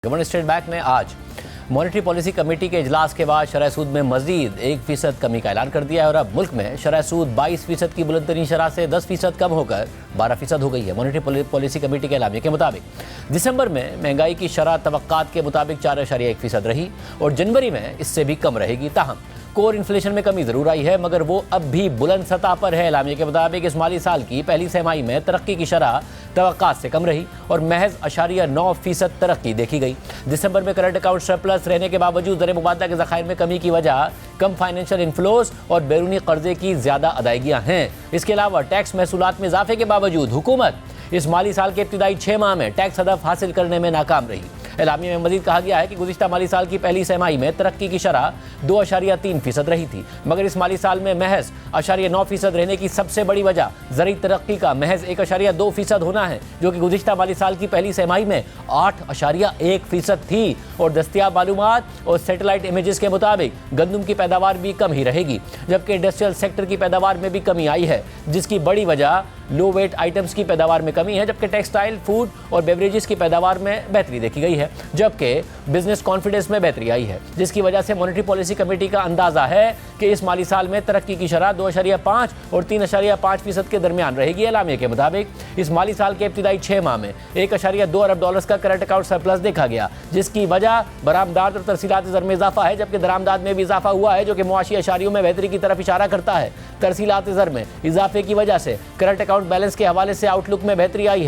Governor state bank ने आज monetary policy committee के इजलास के बाद शरह सूद में मजीद 1% कमी का ऐलान कर दिया है और अब मुल्क में शरह सूद 22% की बुलंदतरीन शरह से 10% कम होकर 12% हो गई है। मॉनेटरी पॉलिसी कमेटी के ऐलामिया के मुताबिक दिसंबर में महंगाई की शरह तवक्कात के मुताबिक 4.1% रही और जनवरी में इससे भी कम रहेगी। ताहम कोर इन्फ्लेशन में कमी जरूर आई है मगर वो अब भी बुलंद सतह पर है। ऐलामिया के मुताबिक इस माली साल की पहली छमाही में तरक्की की शरह तवक्कात से कम रही और महज 0.9% तरक्की देखी गई। दिसंबर में करंट अकाउंट सरप्लस रहने के बावजूद ज़र मुबादला के ज़खायर में कमी की वजह कम फाइनेंशियल इन्फ्लोज और बैरूनी कर्जे की ज़्यादा अदायगियाँ हैं। इसके अलावा टैक्स महसूलात में इजाफे के बावजूद हुकूमत इस माली साल के इब्तिदाई 6 माह में टैक्स हदफ हासिल करने में नाकाम रही। एलामिया में मजीद कहा गया है कि गुज़िश्ता माली साल की पहली छमाही में तरक्की की शरह 2.3% रही थी मगर इस माली साल में महज 0.9% रहने की सबसे बड़ी वजह ज़रूरी तरक्की का महज 1.2% होना है जो कि गुज़िश्ता माली साल की पहली छमाही में 8.1% थी। और दस्तियाब मालूमात और सैटेलाइट इमेजेस के मुताबिक गंदम की पैदावार भी कम ही रहेगी जबकि इंडस्ट्रियल सेक्टर की पैदावार में भी कमी आई है जिसकी बड़ी वजह लो वेट आइटम्स की पैदावार में कमी है जबकि टेक्सटाइल फूड और बेवरेजेस की पैदावार में बेहतरी देखी गई है जबकि बिजनेस कॉन्फिडेंस में बेहतरी आई है जिसकी वजह से मॉनेटरी पॉलिसी कमेटी का अंदाजा है कि इस माली साल में तरक्की की शरह 2.5 और 3.5% के दरमियान रहेगी। एलामिया के मुताबिक इस माली साल के इब्तिदाई 6 माह में 1.2 अरब डॉलर्स का करंट अकाउंट सरप्लस देखा गया जिसकी वजह बरामदात और तरसीलात ज़र में इजाफा है जबकि दरामदाद में भी इजाफा हुआ है जो कि मुआशी अशारियों में बेहतरी की तरफ इशारा करता है। तरसीलात ज़र में इजाफे की वजह से करंट अकाउंट बैलेंस के हवाले से आउटलुक में बेहतरी आई है।